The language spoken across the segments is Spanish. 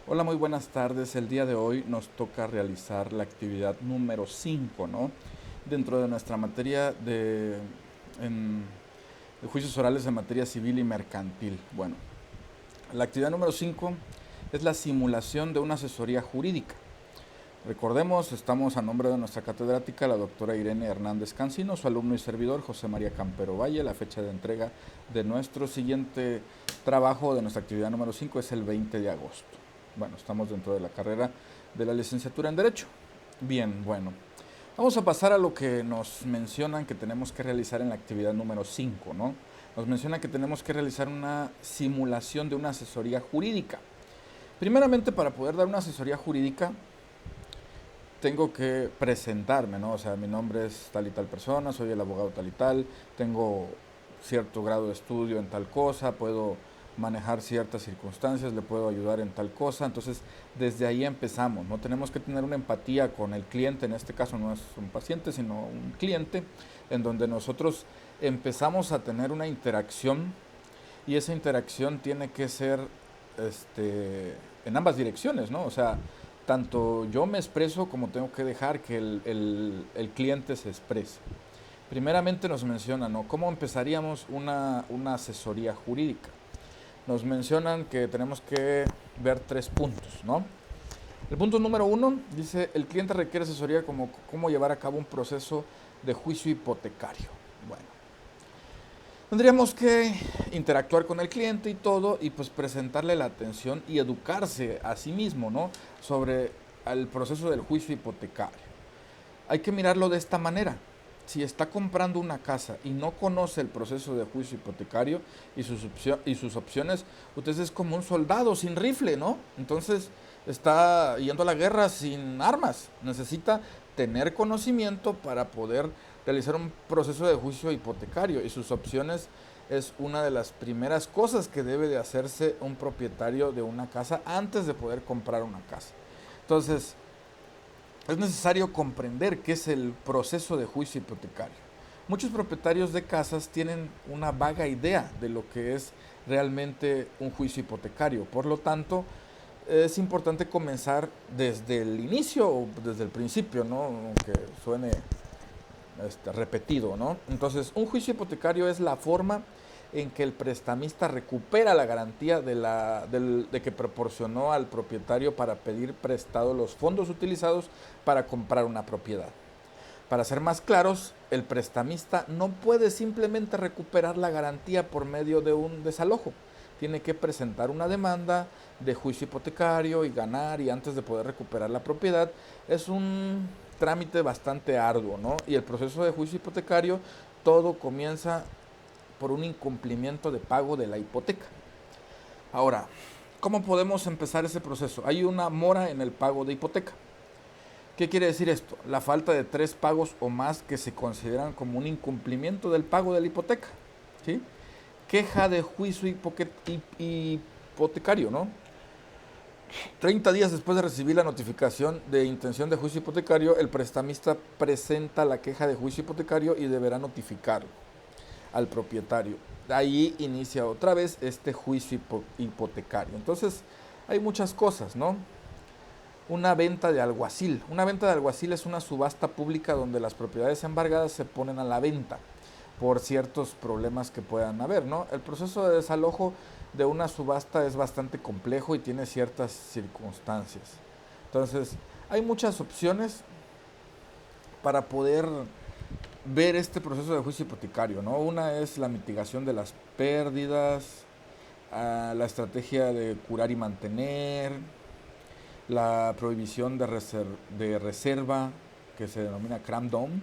Hola, muy buenas tardes. El día de hoy nos toca realizar la actividad número 5, ¿no? Dentro de nuestra materia en- de juicios orales en materia civil y mercantil. Bueno, la actividad número 5 es la simulación de una asesoría jurídica. Recordemos, estamos a nombre de nuestra catedrática, la doctora Irene Hernández Cancino, su alumno y servidor José María Campero Valle. La fecha de entrega de nuestro siguiente trabajo, de nuestra actividad número 5, es el 20 de agosto. Bueno, estamos dentro de la carrera de la licenciatura en Derecho. Bien, bueno, vamos a pasar a lo que nos mencionan que tenemos que realizar en la actividad número 5, ¿no? Nos mencionan que tenemos que realizar una simulación de una asesoría jurídica. Primeramente, para poder dar una asesoría jurídica, tengo que presentarme, ¿no? O sea, mi nombre es tal y tal persona, soy el abogado tal y tal, tengo cierto grado de estudio en tal cosa, puedo manejar ciertas circunstancias, le puedo ayudar en tal cosa. Entonces, desde ahí empezamos, ¿no? Tenemos que tener una empatía con el cliente, en este caso no es un paciente, sino un cliente, en donde nosotros empezamos a tener una interacción y esa interacción tiene que ser en ambas direcciones, ¿no? O sea, tanto yo me expreso como tengo que dejar que el cliente se exprese. Primeramente nos mencionan, ¿no? ¿Cómo empezaríamos una asesoría jurídica? Nos mencionan que tenemos que ver 3 puntos, ¿no? El punto número 1 dice, el cliente requiere asesoría como cómo llevar a cabo un proceso de juicio hipotecario. Bueno, tendríamos que interactuar con el cliente y todo, y pues presentarle la atención y educarse a sí mismo, ¿no? Sobre el proceso del juicio hipotecario. Hay que mirarlo de esta manera. Si está comprando una casa y no conoce el proceso de juicio hipotecario y sus opciones, usted es como un soldado sin rifle, ¿no? Entonces está yendo a la guerra sin armas. Necesita tener conocimiento para poder realizar un proceso de juicio hipotecario, y sus opciones es una de las primeras cosas que debe de hacerse un propietario de una casa antes de poder comprar una casa. Entonces, es necesario comprender qué es el proceso de juicio hipotecario. Muchos propietarios de casas tienen una vaga idea de lo que es realmente un juicio hipotecario. Por lo tanto, es importante comenzar desde el inicio o desde el principio, ¿no? Aunque suene repetido, ¿no? Entonces, un juicio hipotecario es la forma en que el prestamista recupera la garantía de que proporcionó al propietario para pedir prestado los fondos utilizados para comprar una propiedad. Para ser más claros, el prestamista no puede simplemente recuperar la garantía por medio de un desalojo. Tiene que presentar una demanda de juicio hipotecario y ganar, y antes de poder recuperar la propiedad es un trámite bastante arduo, ¿no? Y el proceso de juicio hipotecario, todo comienza por un incumplimiento de pago de la hipoteca. Ahora, ¿cómo podemos empezar ese proceso? Hay una mora en el pago de hipoteca. ¿Qué quiere decir esto? La falta de 3 pagos o más que se consideran como un incumplimiento del pago de la hipoteca. ¿Sí? Queja de juicio hipotecario, ¿no? 30 días después de recibir la notificación de intención de juicio hipotecario, el prestamista presenta la queja de juicio hipotecario y deberá notificarlo al propietario. Ahí inicia otra vez este juicio hipotecario. Entonces, hay muchas cosas, ¿no? Una venta de alguacil. Una venta de alguacil es una subasta pública donde las propiedades embargadas se ponen a la venta por ciertos problemas que puedan haber, ¿no? El proceso de desalojo de una subasta es bastante complejo y tiene ciertas circunstancias. Entonces, hay muchas opciones para poder ver este proceso de juicio hipotecario, ¿no? Una es la mitigación de las pérdidas, la estrategia de curar y mantener, la prohibición de reserva, que se denomina cram down,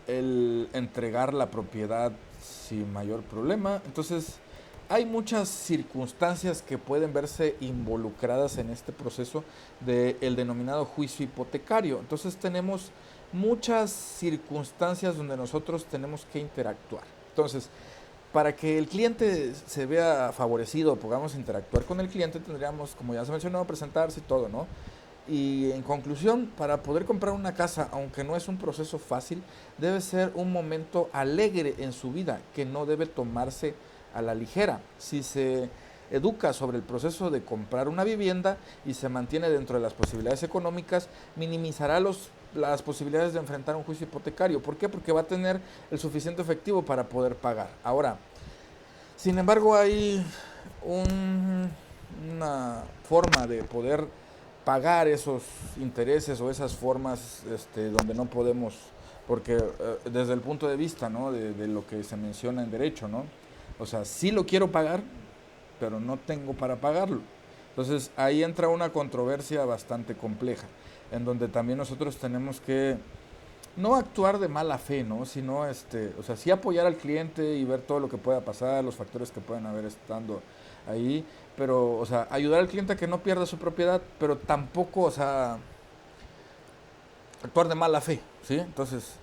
el entregar la propiedad sin mayor problema. Entonces, hay muchas circunstancias que pueden verse involucradas en este proceso del denominado juicio hipotecario. Entonces, tenemos muchas circunstancias donde nosotros tenemos que interactuar. Entonces, para que el cliente se vea favorecido, podamos interactuar con el cliente, tendríamos, como ya se mencionó, presentarse y todo, ¿no? Y en conclusión, para poder comprar una casa, aunque no es un proceso fácil, debe ser un momento alegre en su vida, que no debe tomarse a la ligera. Si se educa sobre el proceso de comprar una vivienda y se mantiene dentro de las posibilidades económicas, minimizará las posibilidades de enfrentar un juicio hipotecario. ¿Por qué? Porque va a tener el suficiente efectivo para poder pagar. Ahora, sin embargo, hay una forma de poder pagar esos intereses o esas formas donde no podemos, porque desde el punto de vista, ¿no?, de lo que se menciona en derecho, ¿no? O sea, sí lo quiero pagar, pero no tengo para pagarlo. Entonces ahí entra una controversia bastante compleja, en donde también nosotros tenemos que no actuar de mala fe, ¿no? Sino, o sea, sí apoyar al cliente y ver todo lo que pueda pasar, los factores que pueden haber estando ahí, pero, o sea, ayudar al cliente a que no pierda su propiedad, pero tampoco, o sea, actuar de mala fe, ¿sí? Entonces,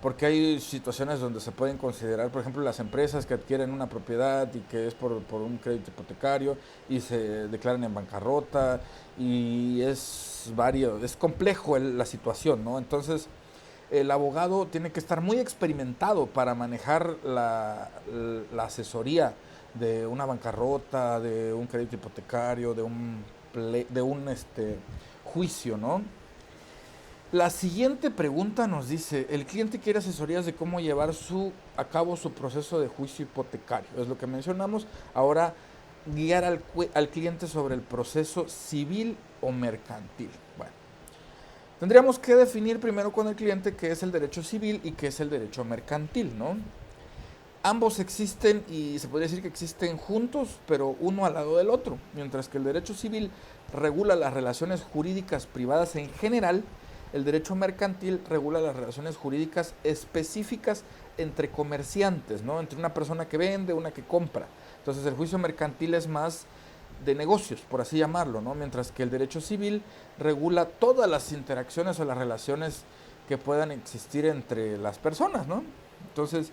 porque hay situaciones donde se pueden considerar, por ejemplo, las empresas que adquieren una propiedad y que es por un crédito hipotecario y se declaran en bancarrota y es es complejo la situación, ¿no? Entonces, el abogado tiene que estar muy experimentado para manejar la asesoría de una bancarrota, de un crédito hipotecario, de un juicio, ¿no? La siguiente pregunta nos dice, el cliente quiere asesorías de cómo llevar a cabo su proceso de juicio hipotecario. Es lo que mencionamos. Ahora, guiar al cliente sobre el proceso civil o mercantil. Bueno, tendríamos que definir primero con el cliente qué es el derecho civil y qué es el derecho mercantil, ¿no? Ambos existen y se podría decir que existen juntos, pero uno al lado del otro. Mientras que el derecho civil regula las relaciones jurídicas privadas en general, el derecho mercantil regula las relaciones jurídicas específicas entre comerciantes, ¿no? Entre una persona que vende, una que compra. Entonces el juicio mercantil es más de negocios, por así llamarlo, ¿no? Mientras que el derecho civil regula todas las interacciones o las relaciones que puedan existir entre las personas, ¿no? Entonces,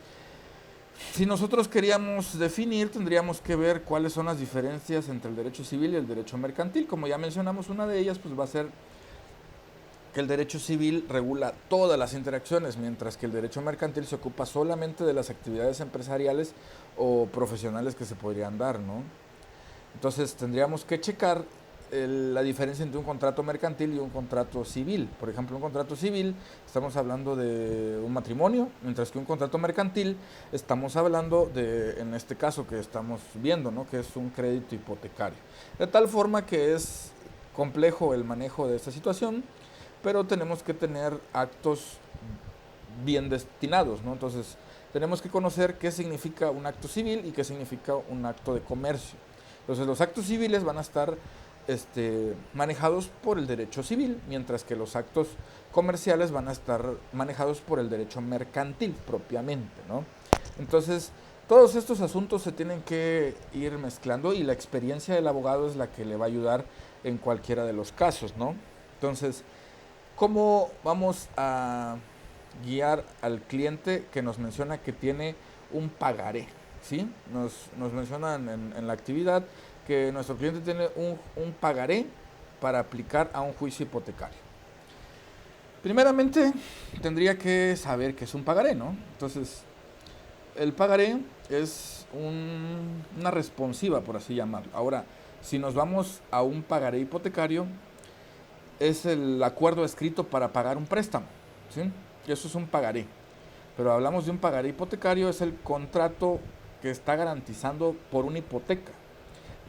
si nosotros queríamos definir, tendríamos que ver cuáles son las diferencias entre el derecho civil y el derecho mercantil. Como ya mencionamos, una de ellas pues va a ser que el derecho civil regula todas las interacciones, mientras que el derecho mercantil se ocupa solamente de las actividades empresariales o profesionales que se podrían dar, ¿no? Entonces tendríamos que checar la diferencia entre un contrato mercantil y un contrato civil. Por ejemplo, un contrato civil estamos hablando de un matrimonio, mientras que un contrato mercantil estamos hablando de, en este caso que estamos viendo, ¿no?, que es un crédito hipotecario. De tal forma que es complejo el manejo de esta situación, pero tenemos que tener actos bien destinados, ¿no? Entonces, tenemos que conocer qué significa un acto civil y qué significa un acto de comercio. Entonces, los actos civiles van a estar manejados por el derecho civil, mientras que los actos comerciales van a estar manejados por el derecho mercantil propiamente, ¿no? Entonces, todos estos asuntos se tienen que ir mezclando y la experiencia del abogado es la que le va a ayudar en cualquiera de los casos, ¿no? Entonces, ¿cómo vamos a guiar al cliente que nos menciona que tiene un pagaré? ¿Sí? Nos mencionan en la actividad que nuestro cliente tiene un pagaré para aplicar a un juicio hipotecario. Primeramente, tendría que saber qué es un pagaré, ¿no? Entonces, el pagaré es una responsiva, por así llamarlo. Ahora, si nos vamos a un pagaré hipotecario, es el acuerdo escrito para pagar un préstamo, ¿sí? Eso es un pagaré. Pero hablamos de un pagaré hipotecario, es el contrato que está garantizando por una hipoteca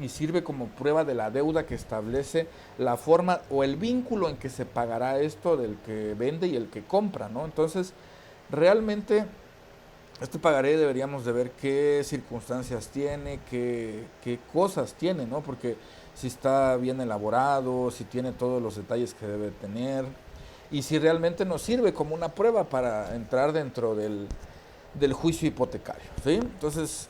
y sirve como prueba de la deuda que establece la forma o el vínculo en que se pagará esto del que vende y el que compra, ¿no? Entonces, realmente este pagaré deberíamos de ver qué circunstancias tiene, qué cosas tiene, ¿no? Porque si está bien elaborado, si tiene todos los detalles que debe tener y si realmente nos sirve como una prueba para entrar dentro del juicio hipotecario, ¿sí? Entonces,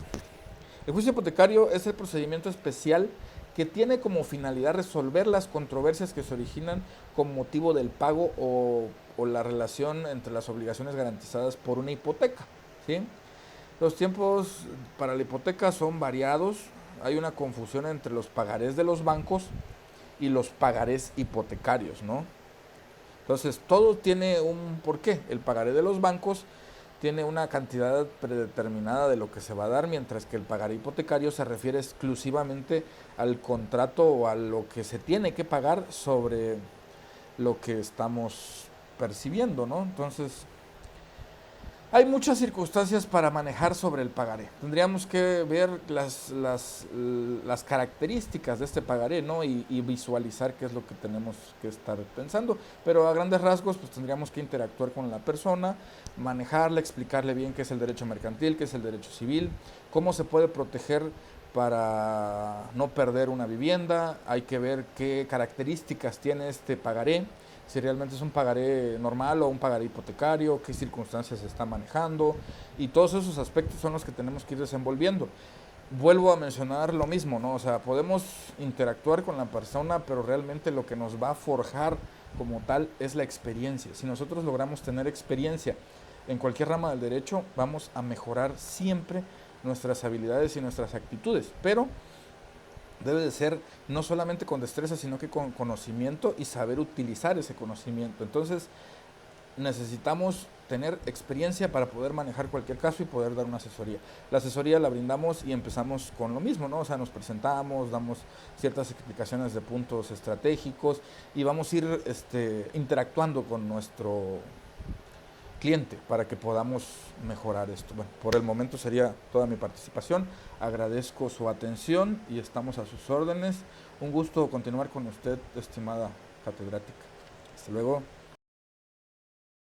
el juicio hipotecario es el procedimiento especial que tiene como finalidad resolver las controversias que se originan con motivo del pago o la relación entre las obligaciones garantizadas por una hipoteca, ¿sí? Los tiempos para la hipoteca son variados. Hay una confusión entre los pagarés de los bancos y los pagarés hipotecarios, ¿no? Entonces, todo tiene un porqué. El pagaré de los bancos tiene una cantidad predeterminada de lo que se va a dar, mientras que el pagaré hipotecario se refiere exclusivamente al contrato o a lo que se tiene que pagar sobre lo que estamos percibiendo, ¿no? Entonces, hay muchas circunstancias para manejar sobre el pagaré. Tendríamos que ver las características de este pagaré, ¿no? Y visualizar qué es lo que tenemos que estar pensando. Pero a grandes rasgos, pues tendríamos que interactuar con la persona, manejarla, explicarle bien qué es el derecho mercantil, qué es el derecho civil, cómo se puede proteger para no perder una vivienda. Hay que ver qué características tiene este pagaré, si realmente es un pagaré normal o un pagaré hipotecario, qué circunstancias se está manejando, y todos esos aspectos son los que tenemos que ir desenvolviendo. Vuelvo a mencionar lo mismo, ¿no? O sea, podemos interactuar con la persona, pero realmente lo que nos va a forjar como tal es la experiencia. Si nosotros logramos tener experiencia en cualquier rama del derecho, vamos a mejorar siempre nuestras habilidades y nuestras actitudes, pero debe de ser no solamente con destreza, sino que con conocimiento y saber utilizar ese conocimiento. Entonces, necesitamos tener experiencia para poder manejar cualquier caso y poder dar una asesoría. La asesoría la brindamos y empezamos con lo mismo, ¿no? O sea, nos presentamos, damos ciertas explicaciones de puntos estratégicos y vamos a ir interactuando con nuestro cliente para que podamos mejorar esto. Bueno, por el momento sería toda mi participación. Agradezco su atención y estamos a sus órdenes. Un gusto continuar con usted, estimada catedrática. Hasta luego.